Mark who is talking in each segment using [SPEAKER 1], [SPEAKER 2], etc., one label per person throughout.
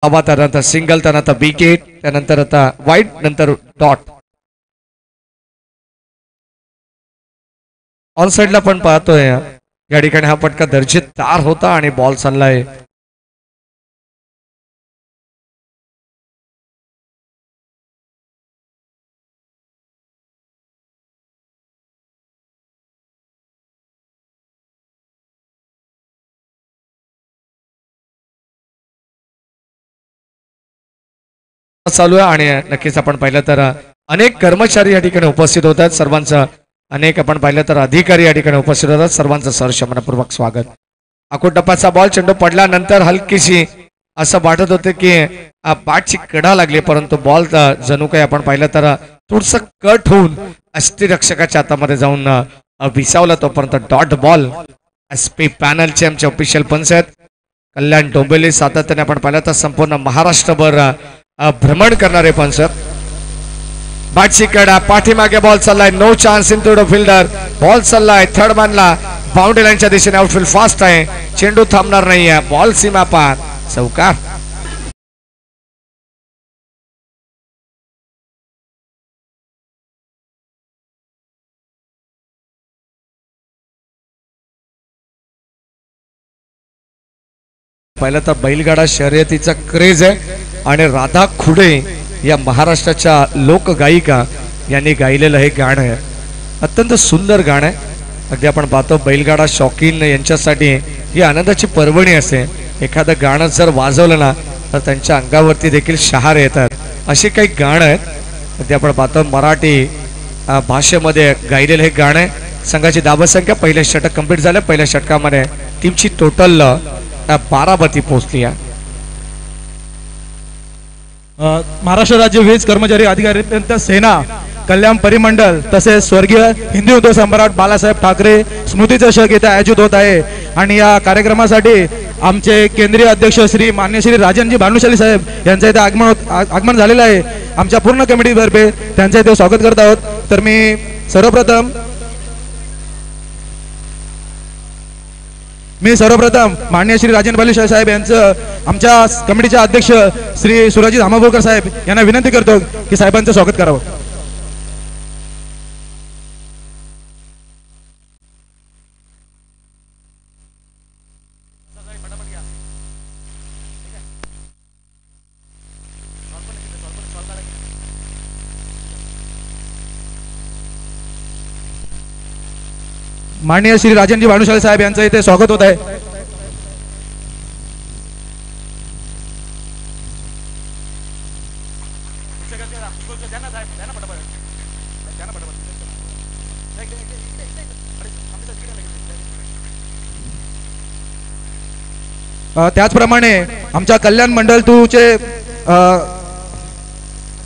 [SPEAKER 1] धावा, त्यानंतर सिंगल, त्यानंतर विकेट, त्यानंतर आता वाईड, नंतर डॉट. ऑन साइडला पण पाहतोय या ठिकाणी हा फटका दर्जेदार होता आणि बॉल चाललाय चालू आहे. आणि नक्कीच आपण पाहिलं तर अनेक कर्मचारी या ठिकाणी उपस्थित होतात. सर्वांचं अनेक आपण पाहिलं तर अधिकारी या ठिकाणी उपस्थित होतात. सर्वांचं सहर्ष मनपूर्वक स्वागत. आखूड टप्प्याचा बॉल चेंडू पडल्यानंतर हलकीशी असं वाटत होतं की बॅटची कडा लागली, परंतु बॉल जणू काही आपण पाहिलं तर थोडस कट होऊन अष्टीरक्षकाच्या हातामध्ये जाऊन विसावला. तोपर्यंत डॉट बॉल. SP पॅनलचे आमचे ऑफिशियल पंच आहेत कल्याण डोंबिवली. सातत्याने आपण पाहिलं तर संपूर्ण महाराष्ट्रभर भ्रमण करणारे पंच. बॅटची कडा, पाठीमागे बॉल चाललाय, no chance in to fielder. Ball चाललाय थर्ड मॅनला, बाउंड्री लाईनच्या दिशेने. आउटफील्ड फास्ट आहे, चेंडू थांबणार नाहीये. बॉल सीमा पार, चौकार. पहिलं तर बैलगाडा शर्यतीचा क्रेज आहे आणि राधा खुडे या महाराष्ट्राच्या लोकगायिका यांनी गायलेलं हे गाणं आहे. अत्यंत सुंदर गाणं आहे. अगदी आपण पाहतो बैलगाडा शौकीन यांच्यासाठी ही आनंदाची पर्वणी असते. एखादं गाणं जर वाजवलं ना तर त्यांच्या अंगावरती देखील शहार येतात. अशी काही गाणं आहेत. अगदी आपण पाहतो मराठी भाषेमध्ये गायलेलं हे गाणं आहे. संघाची धावसंख्या पहिल्या षटक कंप्लीट झालं. पहिल्या षटकामध्ये टीमची टोटल 12 पोहोचली आहे.
[SPEAKER 2] महाराष्ट्र राज्य वीज कर्मचारी अधिकारी सेना कल्याण परिमंडल तसेच स्वर्गीय हिंदी उद्योग सम्राट बाळासाहेब ठाकरे स्मृती चषक इथे आयोजित होत आहे. आणि या कार्यक्रमासाठी आमचे केंद्रीय अध्यक्ष मान्य श्री राजनजी भानुशाली साहेब यांचं इथे आगमन झालेलं आहे. आमच्या पूर्ण कमिटीतर्फे त्यांचं इथे स्वागत करत आहोत. तर मी सर्वप्रथम माननीय श्री राजेंद्र भानुशाली साहेब यांचं आमच्या कमिटीचे अध्यक्ष श्री सुरजित हामाबोरकर साहेब यांना विनंती करतो की साहेबांचं स्वागत करावं. माननीय श्री राजेंद्र भानुशाली साहेब यांचं इथे स्वागत होत आहे. त्याचप्रमाणे आमच्या कल्याण मंडळ 2 चे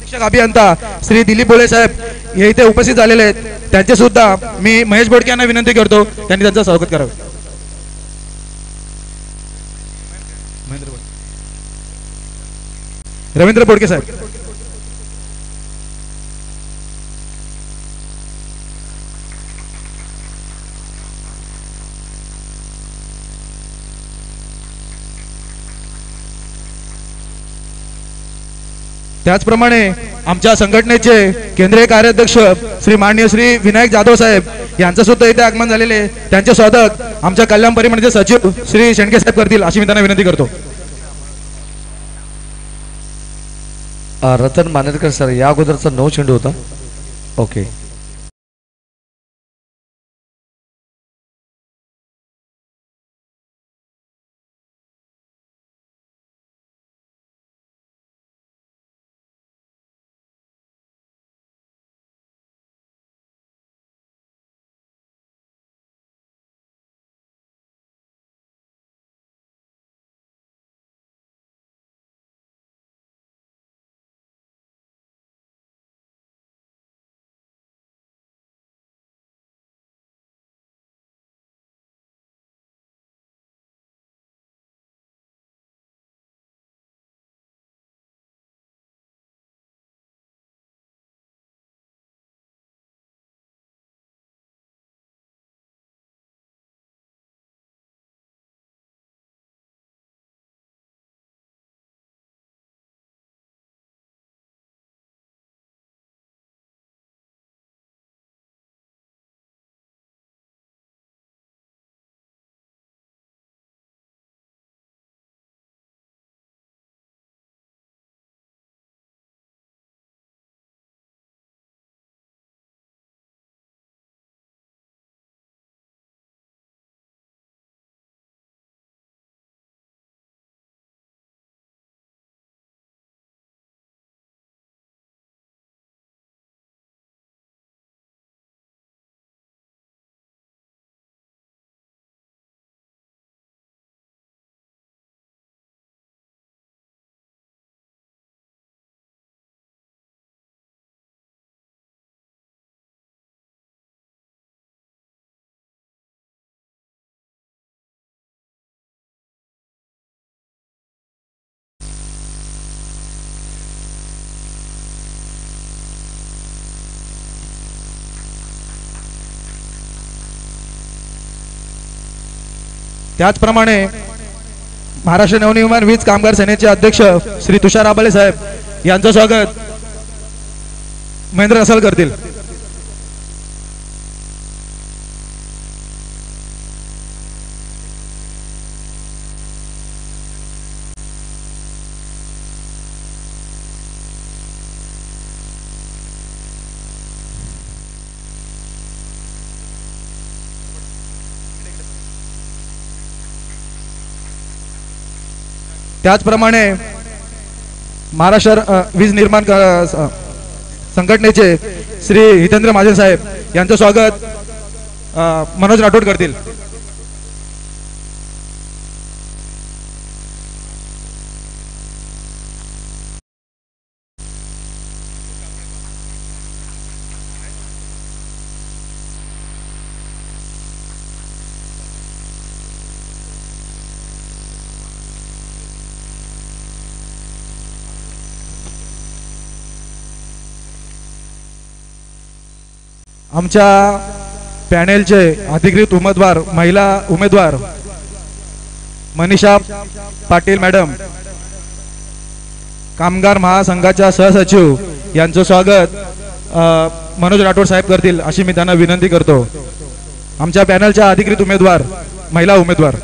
[SPEAKER 2] अधीक्षक अभियंता श्री दिलीप बोळे साहेब हे इथे उपस्थित झालेले आहेत. त्यांचे सुद्धा मी महेश बोडके यांना विनंती करतो त्यांनी त्यांचं स्वागत करावं. रवींद्र बोडके साहेब. त्याचप्रमाणे आमच्या संघटनेचे केंद्रीय कार्याध्यक्ष श्री माननीय श्री विनायक जाधव साहेब यांचं सुद्धा इथे आगमन झालेले. त्यांचे स्वागत आमच्या कल्याण परिमंडळाचे सचिव श्री शेंडके साहेब करतील अशी मी त्यांना विनंती करतो.
[SPEAKER 1] रतन मानेरकर सर या अगोदरचा 9 चेंडू होता. ओके.
[SPEAKER 2] त्याचप्रमाणे महाराष्ट्र नवनिर्माण वीज कामगार सेनेचे अध्यक्ष श्री तुषार आबाले साहेब यांचं स्वागत महेंद्र रसाल करतील. त्याचप्रमाणे महाराष्ट्र वीज निर्माण संघटनेचे श्री हितेंद्र महाजन साहेब यांचं स्वागत मनोज राठोड करतील. आमच्या पॅनेलचे अधिकृत उमेदवार महिला उमेदवार मनीषा पाटील मॅडम कामगार महासंघाच्या सहसचिव यांचं स्वागत मनोज राठोड साहेब करतील अशी मी त्यांना विनंती करतो. आमच्या पॅनेलच्या अधिकृत उमेदवार महिला उमेदवार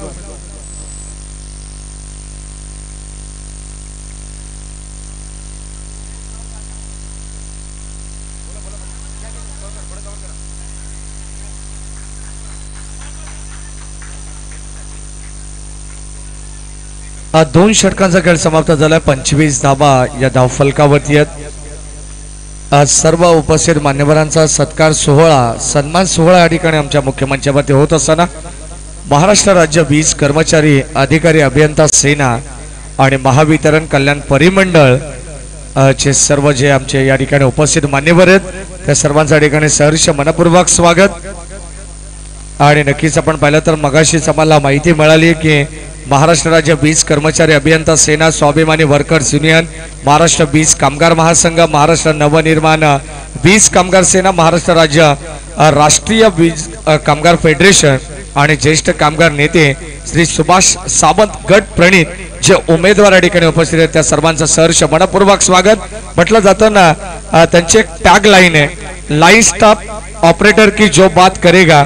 [SPEAKER 1] दोन षटकांचा खेळ समाप्त झालाय. 25 धाबा या धावफलकावरती आहेत. सर्व उपस्थित मान्यवरांचा सत्कार सोहळा सन्मान सोहळा या ठिकाणी आमच्या मुख्य मंचावरती होत असताना महाराष्ट्र राज्य वीज कर्मचारी अधिकारी अभियंता सेना आणि महावितरण कल्याण परिमंडळ चे सर्व जे आमचे या ठिकाणी उपस्थित मान्यवर आहेत त्या सर्वांच्या ठिकाणी सहर्ष मनपूर्वक स्वागत. आणि नक्कीच आपण पाहिलं तर मगाशीच आम्हाला माहिती मिळाली की महाराष्ट्र राज्य वीज कर्मचारी अभियंता सेना स्वाभिमानी वर्कर्स युनियन महाराष्ट्र वीज कामगार महासंघ महाराष्ट्र नवनिर्माण वीज कामगार सेना महाराष्ट्र राज्य राष्ट्रीय वीज कामगार फेडरेशन आणि ज्येष्ठ कामगार नेते श्री सुभाष सावंत गट प्रणित जे उमेदवार या ठिकाणी उपस्थित आहेत त्या सर्वांचं सहर्ष मनपूर्वक स्वागत. म्हटलं जातं ना त्यांचे टॅग लाईन आहे लाइन स्टाफ ऑपरेटर की जो बात करेगा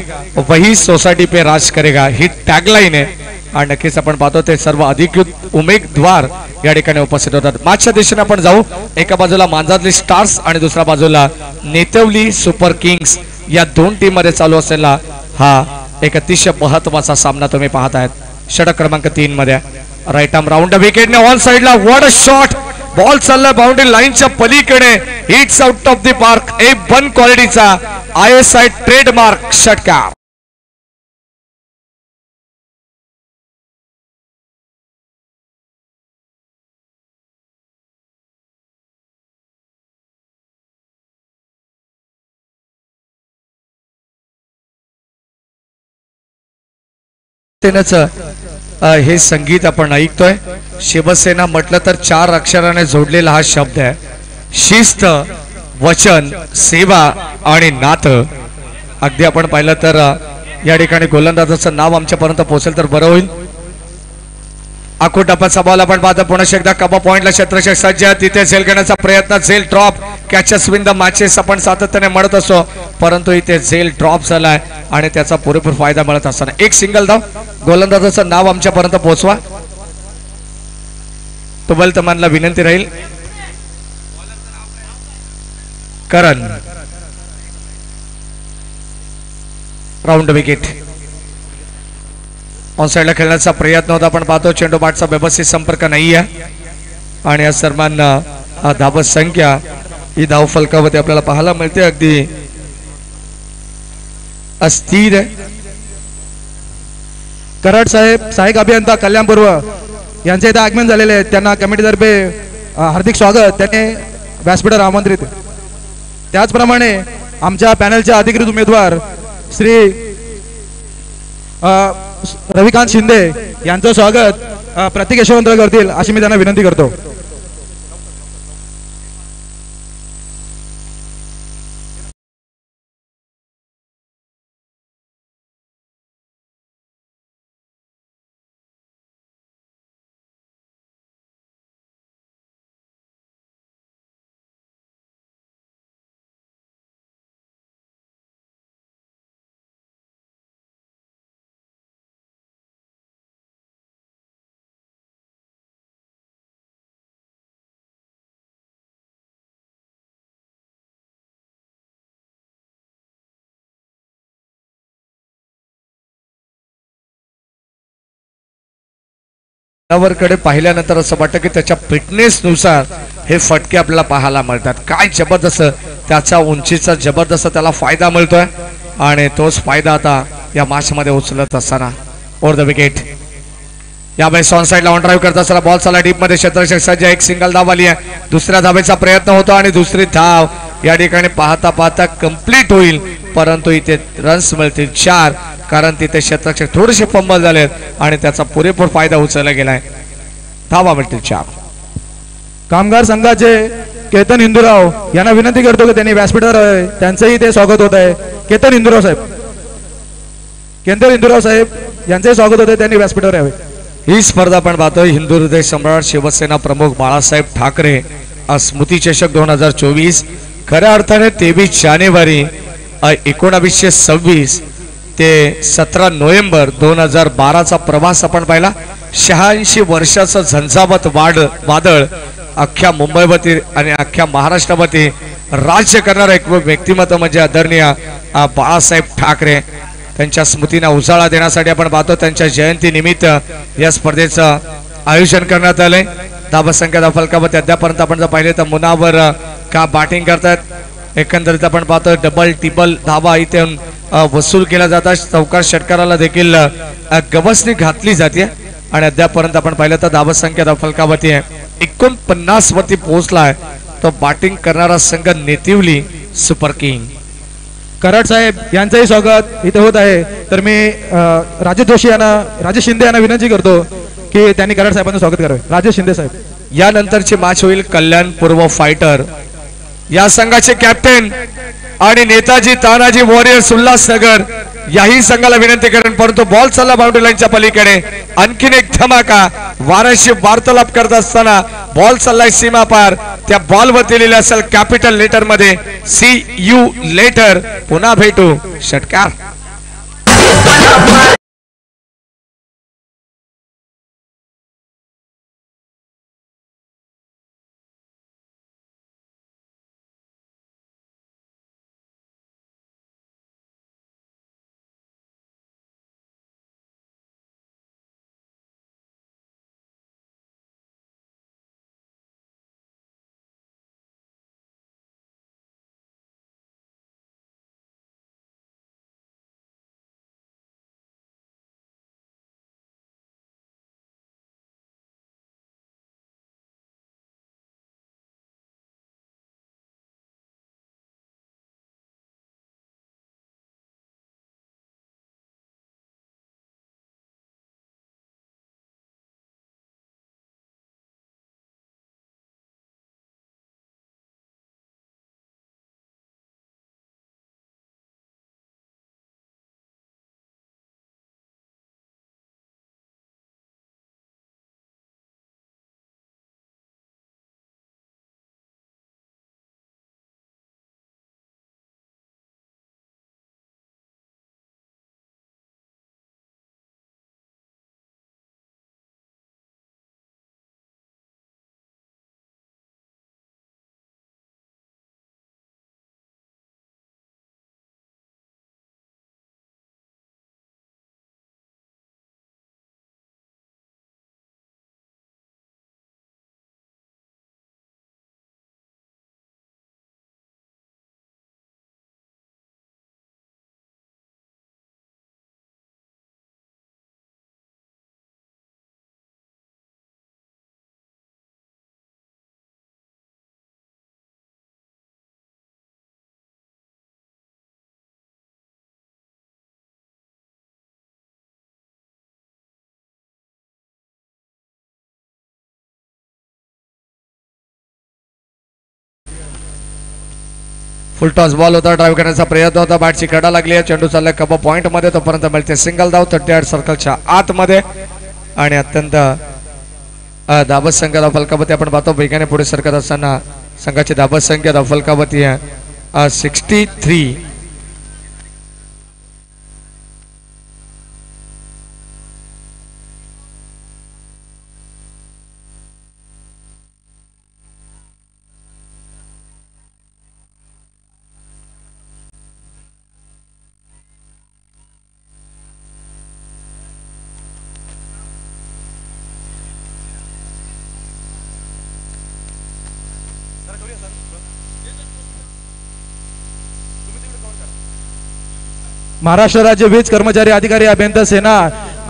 [SPEAKER 1] वही सोसायटी पे राज करेगा ही टॅग लाईन आहे. आणि नक्कीच आपण पाहतो ते सर्व अधिकृत उमेदवार या ठिकाणी उपस्थित होतात. मागच्या दिशेने आपण जाऊ. एका बाजूला मांजातली स्टार्स आणि दुसऱ्या बाजूला नेतवली सुपर किंग्स या दोन टीम मध्ये चालू असलेला हा एक अतिशय महत्वाचा सामना तुम्ही पाहत आहेत. षटक क्रमांक 3 मध्ये राईट आर्म राऊंड विकेटने ऑन साइडला व्हाट अ शॉट बॉल चालला बाउंड्री लाईनच्या पलीकडे hits out of the park. A1 क्वालिटीचा ISI ट्रेडमार्क षटकार. हे संगीत आपण ऐकतोय. शिवसेना म्हटलं तर 4 अक्षराने जोडलेला हा शब्द आहे. शिस्त वचन सेवा आणि नातं. अगदी आपण पाहिलं तर या ठिकाणी गोलंदाजाचं नाव आमच्यापर्यंत पोहोचेल तर बरं होईल. आखोटापाचा बॉल आपण पाहतो पुन्हा एकदा कबा पॉइंटला क्षेत्ररक्षक सज्ज तिथे झेल घेण्याचा प्रयत्न झेल drop catches win the matches आपण सातत्याने म्हणत असतो परंतु इथे झेल ड्रॉप झालाय आणि त्याचा पुरेपूर फायदा मिळत असताना एक सिंगल धाव. गोलंदाजाचं नाव आमच्यापर्यंत पोहोचवा. तुबलतमानला विनंती राहील. करण राऊंड विकेट. ऑन साइडला खेळण्याचा प्रयत्न होता आपण पाहतो चेंडू बाटचा व्यवस्थित संपर्क नाही आहे आणि या सर्वांना धाव संख्या ही धाव फलकावरती आपल्याला पाहायला मिळते अगदी अस्थिर आहे.
[SPEAKER 2] कराड साहेब सहाय्यक अभियंता कल्याण पूर्व यांचे इथे आगमन झालेले आहेत. त्यांना कमिटीतर्फे हार्दिक स्वागत. त्यांनी व्यासपीठावर आमंत्रित. त्याचप्रमाणे आमच्या पॅनलचे अधिकृत उमेदवार श्री रविकांत शिंदे यांचं स्वागत प्रतीक यशवंत करतील अशी मी त्यांना विनंती करतो.
[SPEAKER 1] कडे पाहिल्यानंतर असं वाटतं की त्याच्या फिटनेसनुसार हे फटके आपल्याला पाहायला मिळतात. काय जबरदस्त त्याच्या उंचीचा जबरदस्त त्याला फायदा मिळतोय आणि तोच फायदा आता या मॅच मध्ये उचलत असताना ओव्हर द विकेट. यावेळेस ऑन साइड ऑन ड्राईव्ह करत असताना बॉल चालला डीप मध्ये क्षेत्ररक्षक सज्ज. एक सिंगल धाव आली आहे. दुसऱ्या धावेचा प्रयत्न होतो आणि दुसरी धाव या ठिकाणी पाहता पाहता कंप्लीट होईल, परंतु इथे रन्स मिळतील 4, कारण तिथे क्षेत्ररक्षक थोडेसे फंबल झालेत आणि त्याचा पुरेपूर फायदा उचलला गेलाय. धावा मिळतील 4.
[SPEAKER 2] कामगार संघाचे केतन हिंदूराव यांना विनंती करतो की त्यांनी व्यासपीठावर आहे, त्यांचंही ते स्वागत होत आहे. केतन हिंदूराव साहेब यांचंही स्वागत होत आहे, त्यांनी व्यासपीठावर यावे.
[SPEAKER 1] ही स्पर्धा आपण पाहतोय हिंदू हृदय सम्राट शिवसेना प्रमुख बाळासाहेब ठाकरे स्मृती चषक 2024. खऱ्या अर्थाने 23 जानेवारी 1926 ते 17 नोव्हेंबर 2012चा प्रवास आपण पाहिला. 86 वर्षाचं झंझावत वादळ अख्ख्या मुंबईवरती आणि अख्ख्या महाराष्ट्रावरती राज्य करणारं एक व्यक्तिमत्व म्हणजे आदरणीय बाळासाहेब ठाकरे. त्यांच्या स्मृतींना उजाळा देण्यासाठी आपण पाहतो त्यांच्या जयंती निमित्त या स्पर्धेचं आयोजन करण्यात आलंय. धावसंख्या फलकावरती अद्यापर्यंत आपण जर पाहिले तर मुनावर का बॅटिंग करतात. एकंदरीत आपण पाहतो डबल टिबल धावा इथे वसूल केला जातात. चौकार षटकाराला देखील गवसणी घातली जाते आणि अद्यापर्यंत आपण पाहिलं तर धावसंख्या फलकावरती 49 वरती पोहोचलाय. तो बॅटिंग करणारा संघ नेतिवली सुपर किंग.
[SPEAKER 2] कराड साहेब यांचंही स्वागत इथे होत आहे. तर मी राजेश शिंदे यांना विनंती करतो की त्यांनी कराड साहेबांचं स्वागत करावे. राजेश शिंदे साहेब.
[SPEAKER 1] यानंतरची मॅच होईल कल्याण पूर्व फायटर या संघाचे कॅप्टन आणि नेताजी तानाजी वॉरियर्स उल्हासनगर याही संघाला विनंती करेन, परंतु बॉल चालला बाउंड्री लाईनच्या पलीकडे. आणखीन एक धमाका वाराशी वार्तालाप करत असताना बॉल चाललाय सीमा पार. त्या बॉल वरती लिहिलं असेल कॅपिटल लेटर मध्ये CU लेटर. पुन्हा भेटू षटकार. फुल टॉस बॉल होता. ड्राईव्ह करण्याचा प्रयत्न होता. बॅटची कडा लागली आहे. चेंडू चाललाय कप पॉइंट मध्ये. तोपर्यंत मिळते सिंगल धाव 38 सर्कलच्या आतमध्ये आणि अत्यंत धावत संख्या फलकावती आपण पाहतो वेगाने पुढे सरकत असताना संघाची धावत संख्या फलकावती आहे 63.
[SPEAKER 2] महाराष्ट्र राज्य वीज कर्मचारी अधिकारी अभियंता सेना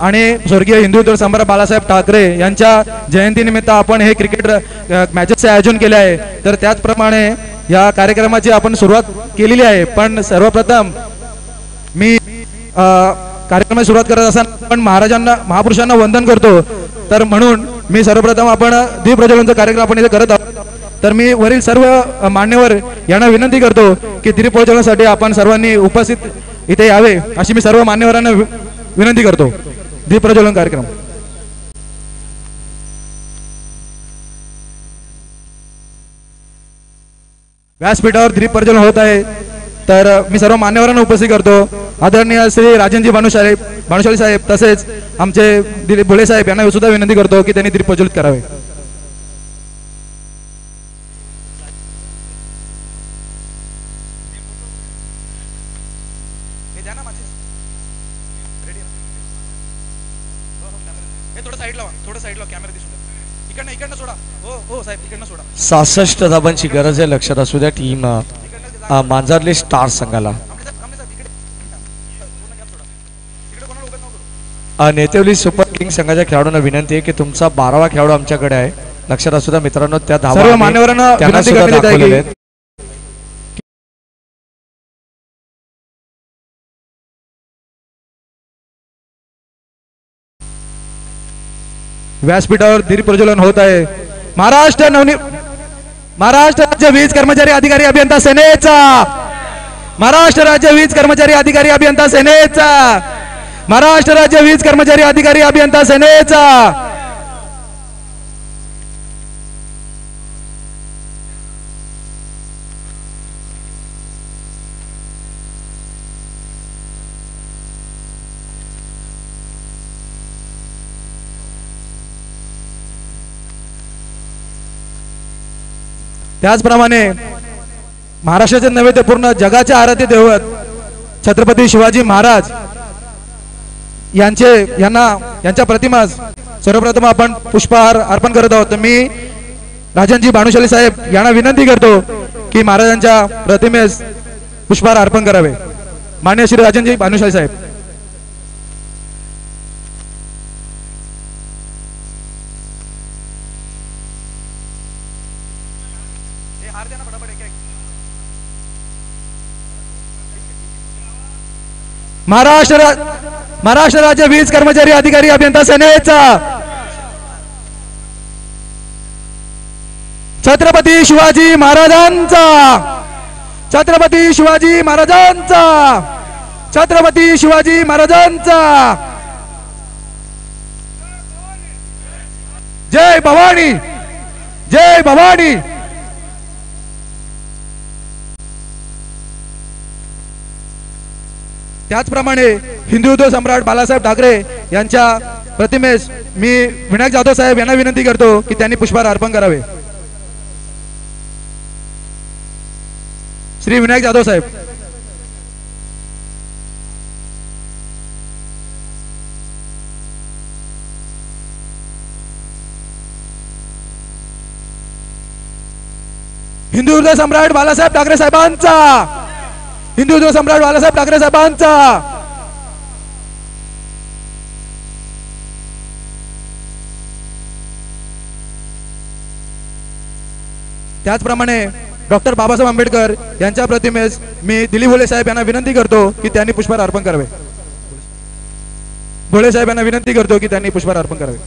[SPEAKER 2] आणि स्वर्गीय हिंदुत्व सम्राट बाळासाहेब ठाकरे यांच्या जयंतीनिमित्त आपण हे क्रिकेट मॅचेसचे आयोजन केले आहे. तर त्याचप्रमाणे या कार्यक्रमाची आपण सुरुवात केलेली आहे. पण सर्वप्रथम मी कार्यक्रमाची सुरुवात करत असताना पण महापुरुषांना वंदन करतो. तर म्हणून मी सर्वप्रथम आपण दीप प्रज्वलनचा कार्यक्रम आपण इथे करत आहोत. तर मी वरील सर्व मान्यवर यांना विनंती करतो की दीप प्रज्वलनासाठी आपण सर्वांनी उपस्थित इथे यावे अशी मी सर्व मान्यवरांना विनंती करतो. दीप प्रज्वलन कार्यक्रम व्यासपीठावर दीप प्रज्वलन होत आहे. तर मी सर्व मान्यवरांना उपस्थित करतो. आदरणीय श्री राजनजी भानुशाली साहेब तसेच आमचे दिलीप भोळे साहेब यांना सुद्धा विनंती करतो की त्यांनी दीप प्रज्वलित करावे. थोडं साईडला कॅमेरा दिसतो. इकडनं सोडा. हो साहेब इकडनं सोडा.
[SPEAKER 1] 66 धाबांची गरज आहे. लक्षात असू द्या टीम मांजरली स्टार संघाला. नेतेवली सुपर किंग संघाच्या खेळाडूंना विनंती आहे की तुमचा 12वा खेळाडू आमच्याकडे आहे. लक्षात असू द्या मित्रांनो. त्या धावा
[SPEAKER 2] सर्व मान्यवरांना विनंती करण्यात आहे की व्यासपीठावर दीप प्रज्वलन होत आहे. महाराष्ट्र राज्य वीज कर्मचारी अधिकारी अभियंता सेनेचा, महाराष्ट्र राज्य वीज कर्मचारी अधिकारी अभियंता सेनेचा, महाराष्ट्र राज्य वीज कर्मचारी अधिकारी अभियंता सेनेचा. त्याचप्रमाणे महाराष्ट्राचे नव्हे ते पूर्ण जगाचे आराध्य दैवत छत्रपती शिवाजी महाराज यांच्या प्रतिमास सर्वप्रथम आपण पुष्पहार अर्पण करत आहोत. मी राजनजी भानुशाली साहेब यांना विनंती करतो की महाराजांच्या प्रतिमेस पुष्पहार अर्पण करावे. मान्य श्री राजनजी भानुशाली साहेब. महाराष्ट्र राज्य वीज कर्मचारी अधिकारी अभियंता सेनेचा छत्रपती शिवाजी महाराजांचा, छत्रपती शिवाजी महाराजांचा, छत्रपती शिवाजी महाराजांचा. जय भवानी, जय भवानी. त्याचप्रमाणे हिंदुत्व सम्राट बाळासाहेब ठाकरे यांच्या प्रतिमेस मी विनायक जाधव साहेब यांना विनंती करतो की त्यांनी पुष्पहार अर्पण करावे. श्री विनायक जाधव साहेब. हिंदुत्व सम्राट बाळासाहेब ठाकरे साहेबांचा, हिंदुत्व सम्राट बाळासाहेब ठाकरे साहेबांचा. त्याचप्रमाणे डॉक्टर बाबासाहेब आंबेडकर यांच्या प्रतिमेस मी दिलीप भोळे साहेब यांना विनंती करतो की त्यांनी पुष्पहार अर्पण करावे. भोळे साहेब यांना विनंती करतो की त्यांनी पुष्पहार अर्पण करावे.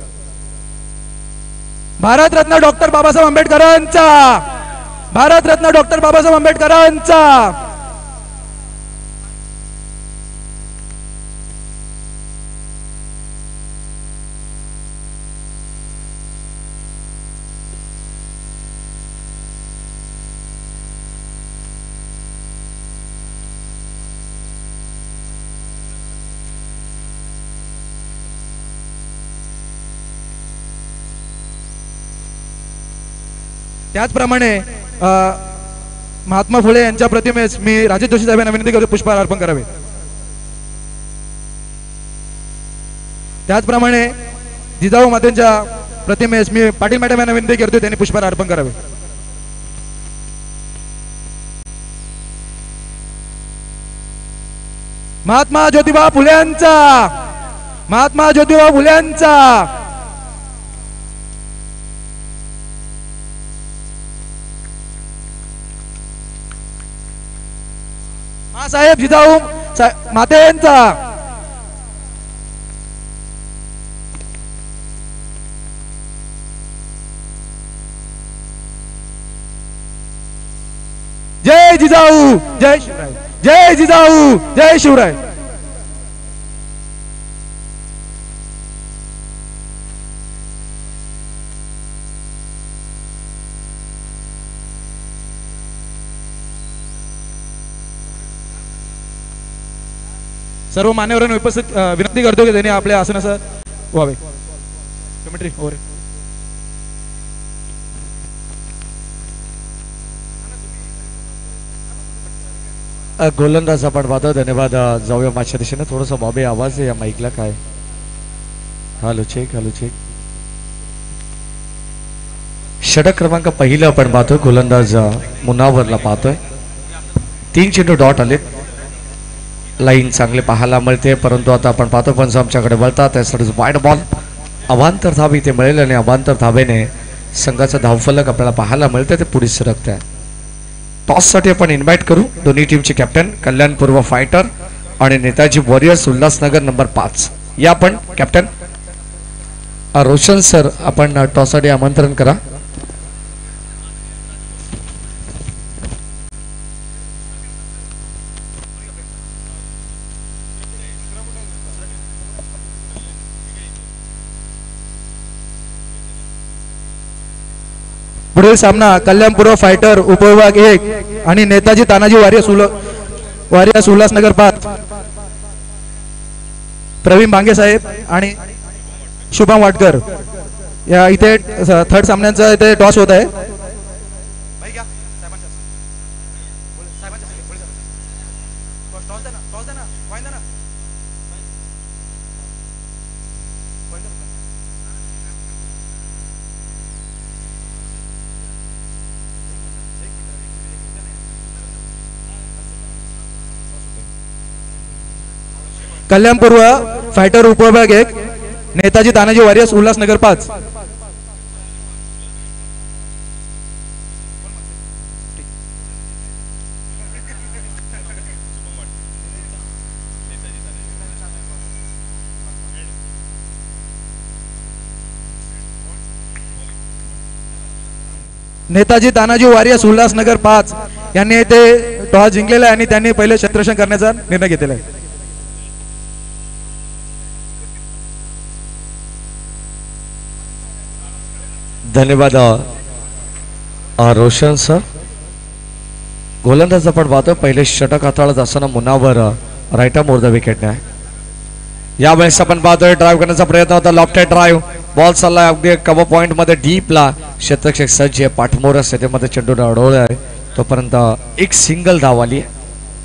[SPEAKER 2] भारतरत्न डॉक्टर बाबासाहेब आंबेडकरांचा, भारतरत्न डॉक्टर बाबासाहेब आंबेडकरांचा. त्याचप्रमाणे महात्मा फुले यांच्या प्रतिमेस मी राजेश जोशी साहेबांना विनंती करतो पुष्पहार अर्पण करावे. त्याचप्रमाणे जिजाऊ मातेंच्या प्रतिमेस मी पाटील मॅडम यांना विनंती करतो त्यांनी पुष्पहार अर्पण करावे. महात्मा ज्योतिबा फुलेंचा, महात्मा ज्योतिबा फुलेंचा. साहेब जिजाऊ मातेंचा. जय जिजाऊ, जय शिवराय, जय जिजाऊ, जय शिवराय. सर्व मान्यवरांनी उपस्थित विनंती करतो की त्यांनी आपल्या आसनास व्हावे. Commentary over.
[SPEAKER 1] गोलंदाज आपण पाहतो. धन्यवाद. जाऊया मागच्या दिशेने. थोडासा बॉबी आवाज आहे या माईकला. काय हॅलो चेक, हॅलो चेक. षटक क्रमांक पहिलं आपण पाहतोय. गोलंदाज मुनावरला पाहतोय. 3 चेंडू डॉट आले. लाईन चांगले पाहायला मिळते, परंतु आता आपण पाहतो पंच आमच्याकडे वळतात. त्यासाठी वाईड बॉल. अवांतर धाव इथे मिळेल आणि अवांतर धावेने संघाचा धावफलक आपल्याला पाहायला मिळते. ते पुढे सरकत आहे. टॉससाठी आपण इन्व्हाइट करू दोन्ही टीमचे कॅप्टन कल्याण पूर्व फायटर आणि नेताजी वॉरियर्स उल्हासनगर नंबर 5. या आपण कॅप्टन रोशन सर, आपण टॉससाठी आमंत्रण करा.
[SPEAKER 2] पुढील सामना कल्याणपूर्व फायटर उपविभाग 1 आणि नेताजी तानाजी वारियर्स उल्हासनगर 5. प्रवीण भांगे साहेब आणि शुभम वाटकर या इथे थर्ड सामन्यांचा इथे टॉस होत आहे. कल्याणपूर्व फायटर उपविभाग 1 नेताजी तानाजी वारियर्स उल्हासनगर 5. नेताजी तानाजी वारियर्स उल्हासनगर 5 यांनी येथे टॉस जिंकलेला आहे आणि त्यांनी पहिले क्षेत्ररक्षण करण्याचा निर्णय घेतलेला आहे.
[SPEAKER 1] धन्यवाद रोशन सर. गोलंदाज आपण पाहतो. पहिले षटक हाताळत असताना Munawar right arm over the विकेटने आहे. यावेळेस आपण पाहतोय ड्राईव्ह करण्याचा प्रयत्न होता. Lofted drive. बॉल चालला अगदी कव्हर पॉइंट मध्ये डीपला. क्षेत्ररक्षक सज्ज आहे. पाठमोरा स्थितीमध्ये चेंडू अडवला आहे. तोपर्यंत एक सिंगल धाव आली.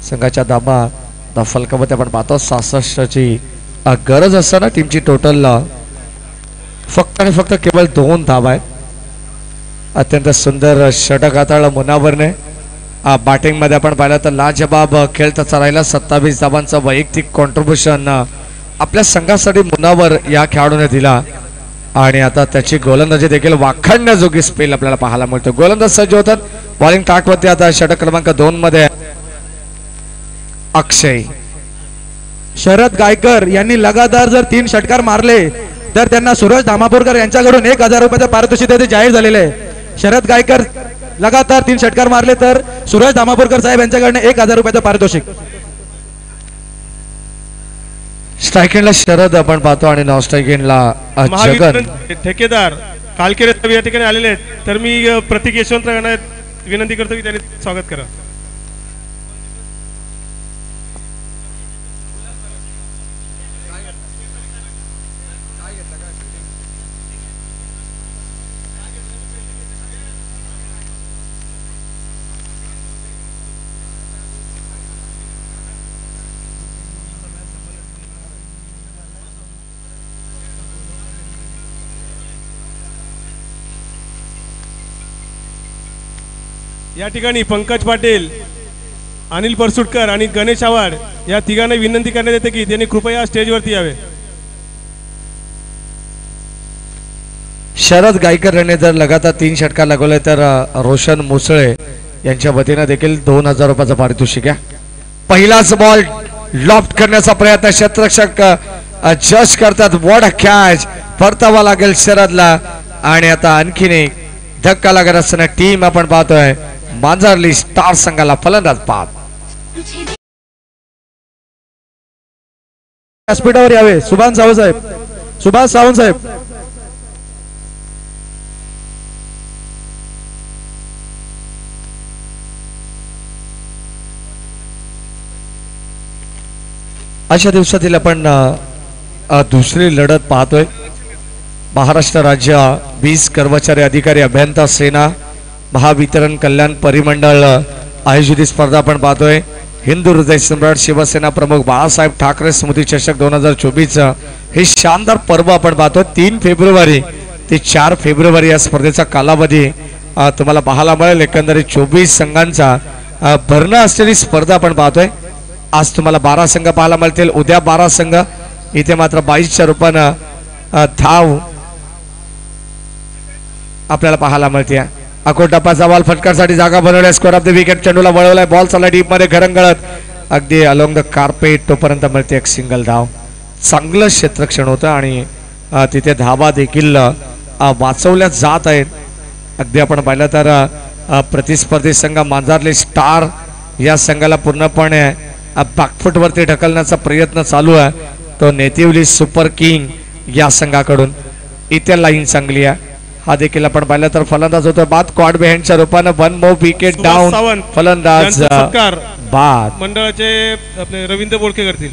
[SPEAKER 1] संघाच्या धाबा फलकामध्ये आपण पाहतो 66ची गरज असताना टीमची टोटल फक्त आणि फक्त केवळ 2 धावा आहेत. अत्यंत सुंदर षटक हाताळलं मुनावरने. बॅटिंग मध्ये आपण पाहिलं तर लाजबाब खेळ त्याचा राहिला. 27 धावांचं वैयक्तिक कॉन्ट्रीब्युशन आपल्या संघासाठी मुनावर या खेळाडूने दिला आणि आता त्याची गोलंदाजी देखील वाखाणण्याजोगी स्पेल आपल्याला पाहायला मिळतो. गोलंदाज सज्ज होतात. बॉलिंग टाकवरती आता षटक क्रमांक 2 मध्ये अक्षय.
[SPEAKER 2] शरद गायकर यांनी लगातार जर 3 षटकार मारले तर त्यांना सूरज धामापूरकर यांच्याकडून 1000 रुपयाचं पारितोषिक जाहीर झालेले आहे. शरद गायकर लगातार 3 षटकार मारले तर सूरज धामापूरकर साहेब यांच्याकडून 1000 रुपयाचं पारितोषिक.
[SPEAKER 1] स्ट्रायकिंगला शरद आपण पाहतो आणि नॉन स्ट्रायकिंगला जगन.
[SPEAKER 3] ठेकेदार कालकेरे साहेब या ठिकाणी आलेले आहेत, तर मी प्रतीक यशवंतरावांना विनंती करतो की त्यांनी स्वागत करा. या ठिकाणी पंकज पाटील अनिल परसुटकर आणि गणेश आव्हाड या तिघांना विनंती करण्यात येते की त्यांनी कृपया स्टेजवरती यावे.
[SPEAKER 1] शरद गायकर यांनी जर लगातार 3 षटकार लगवले तर रोशन मुसळे यांच्या वतीनं देखील 2000 रुपयाचं पारितोषिक आहे. पहिलाच बॉल लॉफ्ट करण्याचा प्रयत्न क्षेत्ररक्षक जज करतात. What a catch. परतावा लागेल शरदला आणि आता आणखीन एक धक्का लागत असताना टीम आपण पाहतोय मांजरली स्टार संघाला फलंदाज पाहत.
[SPEAKER 2] व्यासपीठावर यावे सुभाष सावंत साहेब. सुभाष सावंत साहेब.
[SPEAKER 1] अशा दिवसातील आपण दुसरी लढत पाहतोय. महाराष्ट्र राज्य वीज कर्मचारी अधिकारी अभियंता सेना महावितरण कल्याण परिमंडळ आयोजित स्पर्धा आपण पाहतोय. हिंदू हृदय सम्राट शिवसेना प्रमुख बाळासाहेब ठाकरे स्मृती चषक 2024 हे शानदार पर्व आपण पाहतोय. 3 फेब्रुवारी ते 4 फेब्रुवारी या स्पर्धेचा कालावधी तुम्हाला पाहायला मिळेल. एकंदरीत 24 संघांचा भरणं असलेली स्पर्धा आपण पाहतोय. आज तुम्हाला 12 संघ पाहायला मिळतील. उद्या 12 संघ. इथे मात्र 22च्या रूपानं धाव आपल्याला पाहायला मिळते. अकोट टप्प्याचा बॉल फटकारसाठी जागा बनवल्या. Score off the wicket. चेंडूला वळवलाय. बॉल चालला डीप मध्ये घरंगळत अगदी अलोंग द कार्पेट तोपर्यंत मिळते एक सिंगल धाव. चांगलं क्षेत्ररक्षण होतं आणि तिथे धावा देखील वाचवल्या जात आहेत. अगदी आपण पाहिलं तर प्रतिस्पर्धी संघ मांजरली स्टार या संघाला पूर्णपणे बॅकफुट वरती ढकलण्याचा प्रयत्न चालू आहे. तो नेतिवली सुपर किंग या संघाकडून. इथे लाईन चांगली आहे. हा देखील आपण पाहिलं तर फलंदाज होतो बाद. कॉड बिहाइंडच्या रूपानं 1 मोर विकेट डाऊन. फलंदाज बाद.
[SPEAKER 3] मंडळाचे आपले रवींद्र बोडके करतील.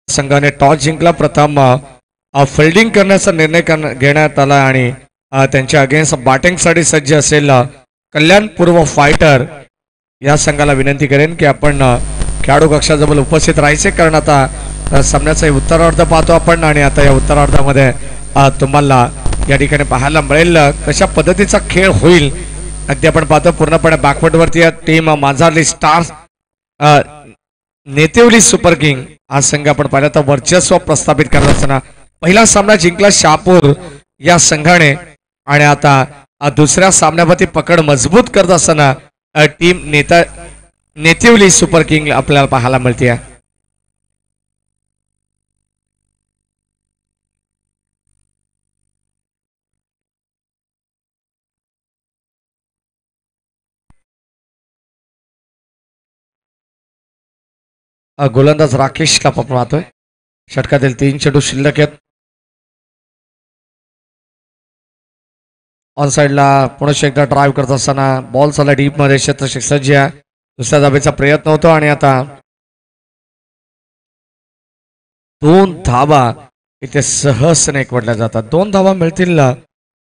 [SPEAKER 1] संघाने टॉस जिंकला. प्रथम फिल्डिंग करण्याचा निर्णय घेण्यात आला आणि त्यांच्या अगेन्स्ट बॅटिंगसाठी सज्ज असेल कल्याण पूर्व फायटर या संघाला विनंती करेन की आपण खेळाडू कक्षाजवळ उपस्थित राहायचे, कारण आता सामन्याचा उत्तरार्ध पाहतो आपण आणि आता या उत्तरार्धामध्ये तुम्हाला या ठिकाणी पाहायला मिळेल कशा पद्धतीचा खेळ होईल. अगदी आपण पाहतो पूर्णपणे बॅकवर्ड वरती team Manjarli stars नेतेवली super king हा संघ आपण पाहिला तर वर्चस्व प्रस्थापित करत असताना पहिला सामना जिंकला शहापूर या संघाने आणि आता दुसऱ्या सामन्यावरती पकड मजबूत करत असताना टीम नेतेवली सुपर किंग आपल्याला पाहायला मिळते. गोलंदाज राकेशला आपण पाहतोय. षटकातील 3 चेंडू शिल्लक आहेत. ऑन साइडला पुन्हा एकदा ड्राईव्ह करत असताना बॉल चालला डीप मध्ये क्षेत्ररक्षक सज्ज आहे. दुसऱ्या धाबेचा प्रयत्न होतो आणि आता 2 धावा इथे सहजने एकवटल्या जातात. 2 धावा मिळतील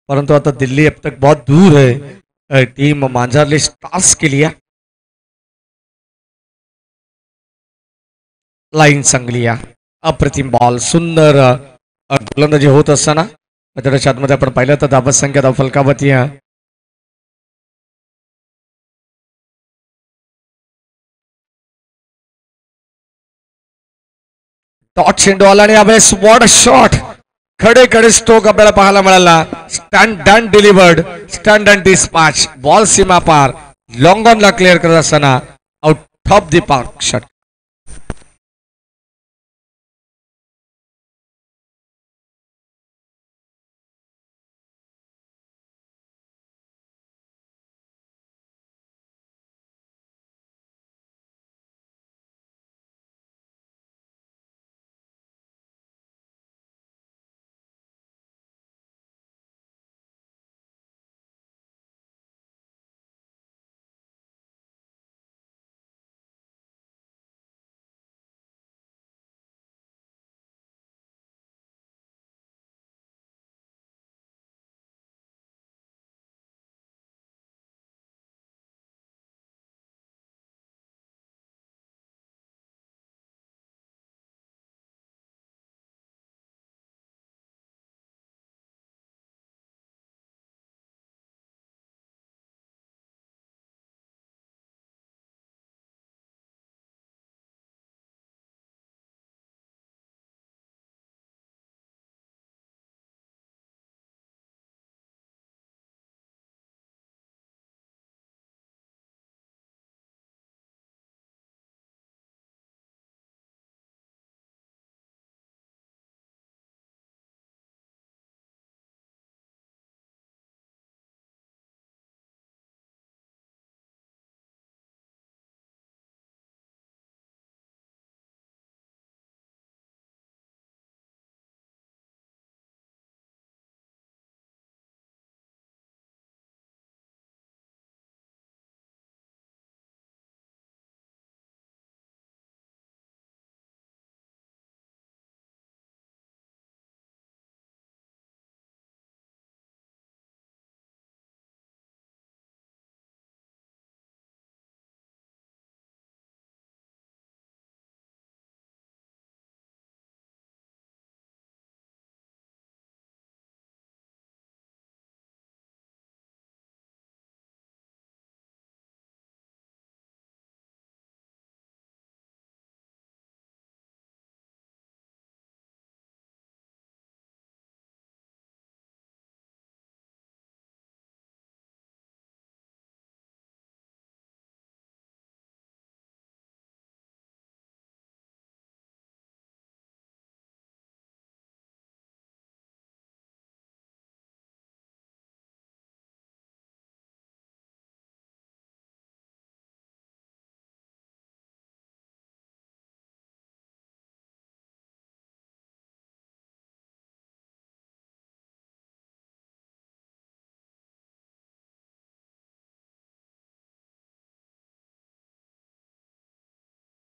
[SPEAKER 1] परंतु आता दिल्ली अब तक बहुत दूर है. टीम मांजरली स्टार्स के लिए लाईन चांगली आहे. अप्रतिम बॉल सुंदर गोलंदाजी होत असताना त्याच्या आतमध्ये आपण पाहिलं तर धाबत संख्या फलकावती आहे. टॉट चेंडू आला आणि यावेळेस वॉट अ शॉट. खडे खडे स्ट्रोक आपल्याला पाहायला मिळाला. Stand and delivered stand and dispatch ball सीमा पार लॉंग ऑन ला क्लिअर करत असताना out of the park shot.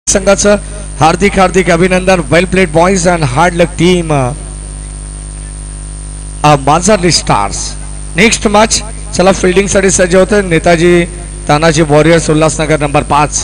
[SPEAKER 1] संघाचं हार्दिक हार्दिक अभिनंदन. Well played boys and hard luck team Manjarli stars. Next match चला फिल्डिंग साठी सज्ज होते नेताजी तानाजी वॉरियर्स उल्हासनगर नंबर 5.